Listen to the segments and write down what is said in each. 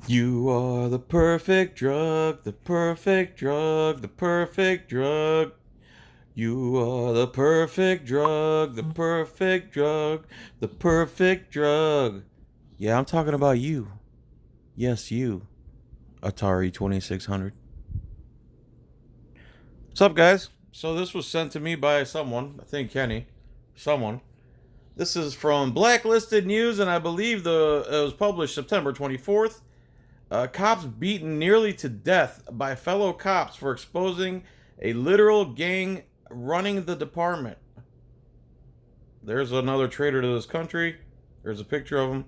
You are the perfect drug, the perfect drug, the perfect drug. You are the perfect drug, the perfect drug, the perfect drug. Yeah, I'm talking about you. Yes, you. Atari 2600. What's up, guys? So this was sent to me by someone, I think Kenny. Someone. This is from Blacklisted News, and I believe it was published September 24th. Cops beaten nearly to death by fellow cops for exposing a literal gang running the department. There's another traitor to this country. There's a picture of him.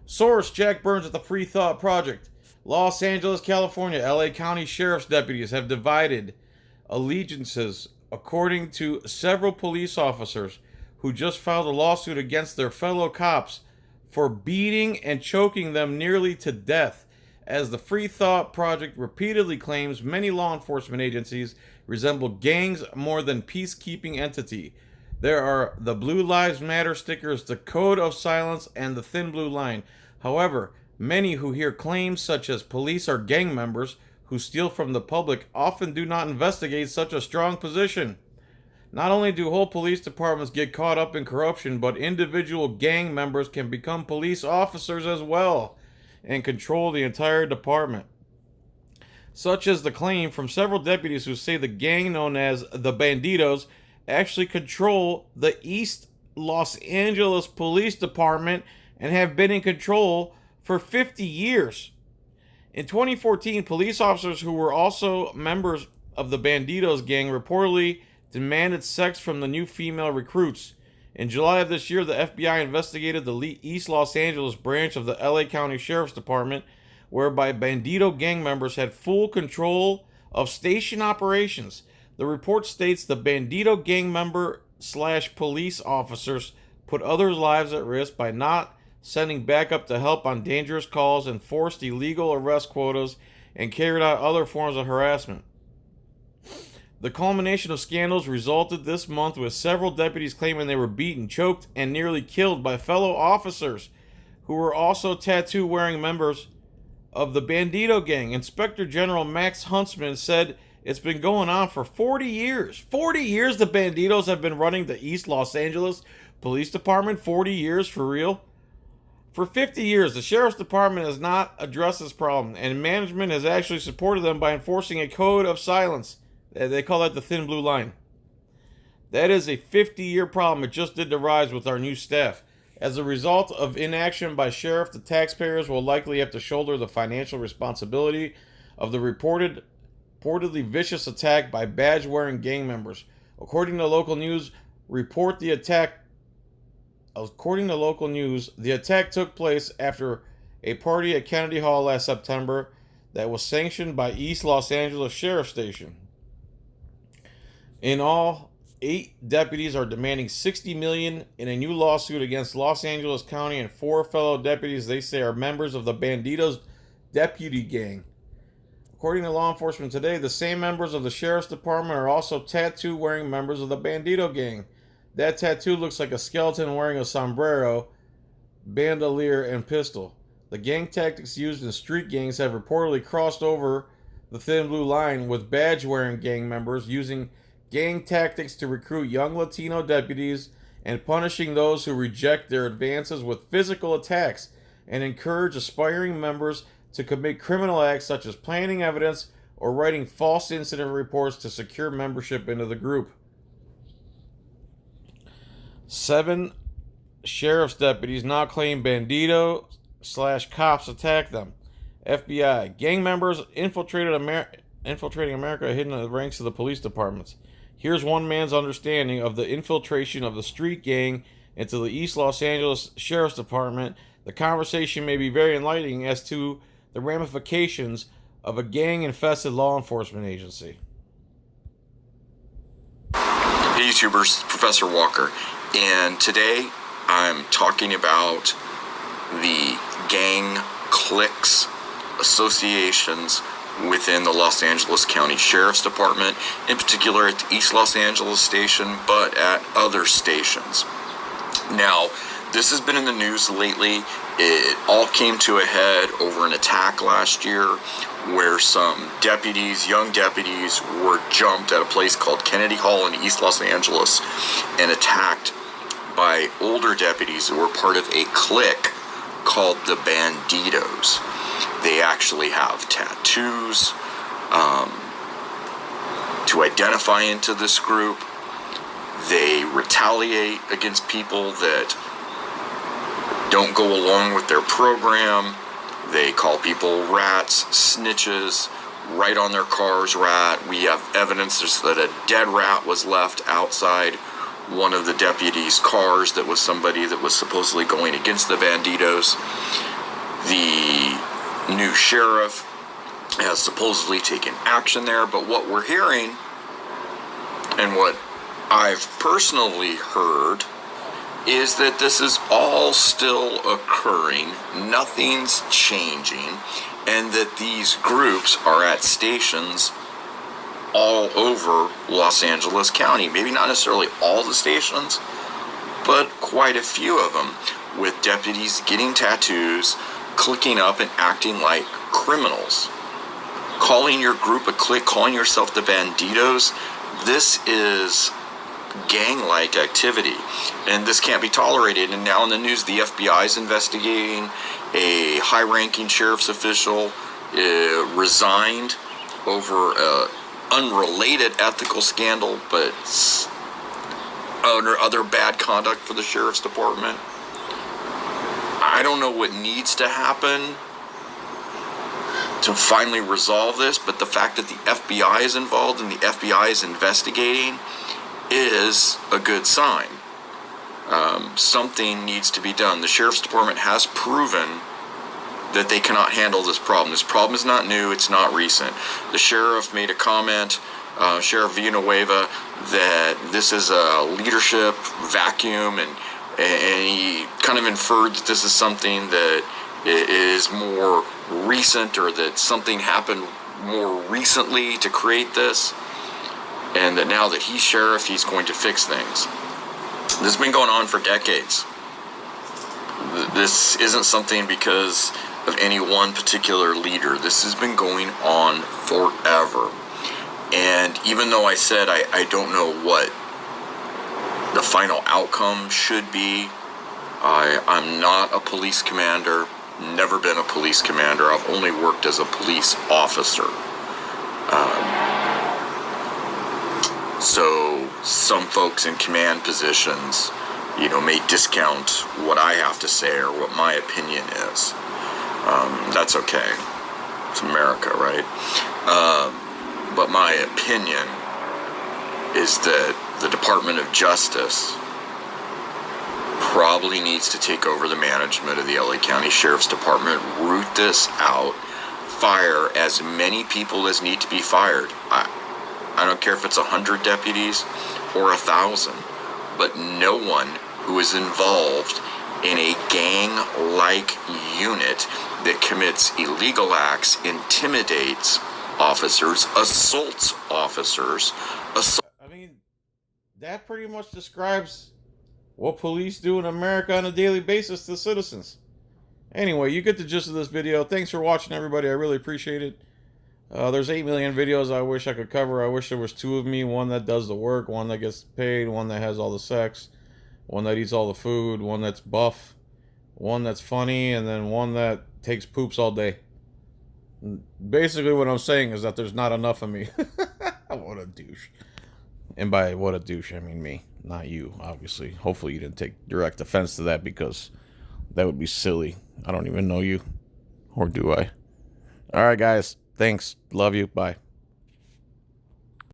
Source: Jack Burns at the Free Thought Project. Los Angeles, California. LA County Sheriff's deputies have divided allegiances according to several police officers who just filed a lawsuit against their fellow cops for beating and choking them nearly to death. As the Free Thought Project repeatedly claims, many law enforcement agencies resemble gangs more than peacekeeping entity. There are the Blue Lives Matter stickers, the Code of Silence, and the Thin Blue Line. However, many who hear claims such as police are gang members who steal from the public often do not investigate such a strong position. Not only do whole police departments get caught up in corruption, but individual gang members can become police officers as well and control the entire department. Such as the claim from several deputies who say the gang known as the Banditos actually control the East Los Angeles Police Department and have been in control for 50 years. In 2014, police officers who were also members of the Banditos gang reportedly demanded sex from the new female recruits. In July of this year, the FBI investigated the East Los Angeles branch of the LA County Sheriff's Department, whereby Bandito gang members had full control of station operations. The report states the Bandito gang member slash police officers put others' lives at risk by not sending backup to help on dangerous calls, enforced illegal arrest quotas, and carried out other forms of harassment. The culmination of scandals resulted this month with several deputies claiming they were beaten, choked, and nearly killed by fellow officers who were also tattoo-wearing members of the Bandito gang. Inspector General Max Huntsman said it's been going on for 40 years. 40 years the Banditos have been running the East Los Angeles Police Department. 40 years, for real? For 50 years, the Sheriff's Department has not addressed this problem, and management has actually supported them by enforcing a code of silence. They call that the Thin Blue Line. That is a 50-year problem. It just did the rise with our new staff. As a result of inaction by sheriff, the taxpayers will likely have to shoulder the financial responsibility of the reportedly vicious attack by badge-wearing gang members. According to local news, the attack took place after a party at Kennedy Hall last September that was sanctioned by East Los Angeles Sheriff Station. In all, 8 deputies are demanding $60 million in a new lawsuit against Los Angeles County and 4 fellow deputies they say are members of the Banditos deputy gang. According to law enforcement today, the same members of the Sheriff's Department are also tattoo-wearing members of the Bandito gang. That tattoo looks like a skeleton wearing a sombrero, bandolier, and pistol. The gang tactics used in street gangs have reportedly crossed over the Thin Blue Line, with badge-wearing gang members using gang tactics to recruit young Latino deputies and punishing those who reject their advances with physical attacks, and encourage aspiring members to commit criminal acts such as planting evidence or writing false incident reports to secure membership into the group. 7 sheriff's deputies now claim Bandito / cops attacked them. FBI: gang members infiltrating America hidden in the ranks of the police departments. Here's one man's understanding of the infiltration of the street gang into the East Los Angeles Sheriff's Department. The conversation may be very enlightening as to the ramifications of a gang-infested law enforcement agency. Hey YouTubers, Professor Walker, and today I'm talking about the gang cliques, associations within the Los Angeles County Sheriff's Department, in particular at the East Los Angeles station, but at other stations. Now, This has been in the news lately. It all came to a head over an attack last year where some deputies, young deputies, were jumped at a place called Kennedy Hall in East Los Angeles and attacked by older deputies who were part of a clique called the Banditos. They actually have tattoos to identify into this group. They retaliate against people that don't go along with their program. They call people rats, snitches, write on their cars rat. We have evidence that a dead rat was left outside one of the deputies' cars that was somebody that was supposedly going against the Banditos. The new sheriff has supposedly taken action there, but what we're hearing and what I've personally heard is that this is all still occurring, nothing's changing, and that these groups are at stations all over Los Angeles County. Maybe not necessarily all the stations, but quite a few of them, with deputies getting tattoos, clicking up and acting like criminals. Calling your group a clique, calling yourself the Banditos, this is gang-like activity, and this can't be tolerated. And now in the news, the FBI is investigating. A high-ranking sheriff's official resigned over an unrelated ethical scandal, but under other bad conduct for the sheriff's department. I don't know what needs to happen to finally resolve this, but the fact that the FBI is involved and the FBI is investigating is a good sign. Something needs to be done. The sheriff's department has proven that they cannot handle this problem. This problem is not new, it's not recent. The sheriff made a comment, Sheriff Villanueva, that this is a leadership vacuum, and he kind of inferred that this is something that is more recent, or that something happened more recently to create this, and that now that he's sheriff, he's going to fix things. This has been going on for decades. This isn't something because of any one particular leader. This has been going on forever. And even though I said I don't know what the final outcome should be, I'm not a police commander, never been a police commander. I've only worked as a police officer. So some folks in command positions, may discount what I have to say or what my opinion is. That's okay. It's America, right? But my opinion is that the Department of Justice probably needs to take over the management of the LA County Sheriff's Department, root this out, fire as many people as need to be fired. I don't care if it's 100 deputies or 1,000, but no one who is involved in a gang-like unit that commits illegal acts, intimidates officers, assaults officers. I mean, that pretty much describes what police do in America on a daily basis to citizens. Anyway, you get the gist of this video. Thanks for watching, everybody. I really appreciate it. There's 8 million videos I wish I could cover. I wish there was 2 of me. One that does the work, one that gets paid, one that has all the sex, one that eats all the food, one that's buff, one that's funny, and then one that takes poops all day. Basically what I'm saying is that there's not enough of me. What a douche. And by what a douche, I mean me, not you, obviously. Hopefully you didn't take direct offense to that, because that would be silly. I don't even know you. Or do I? Alright, guys. Thanks. Love you. Bye.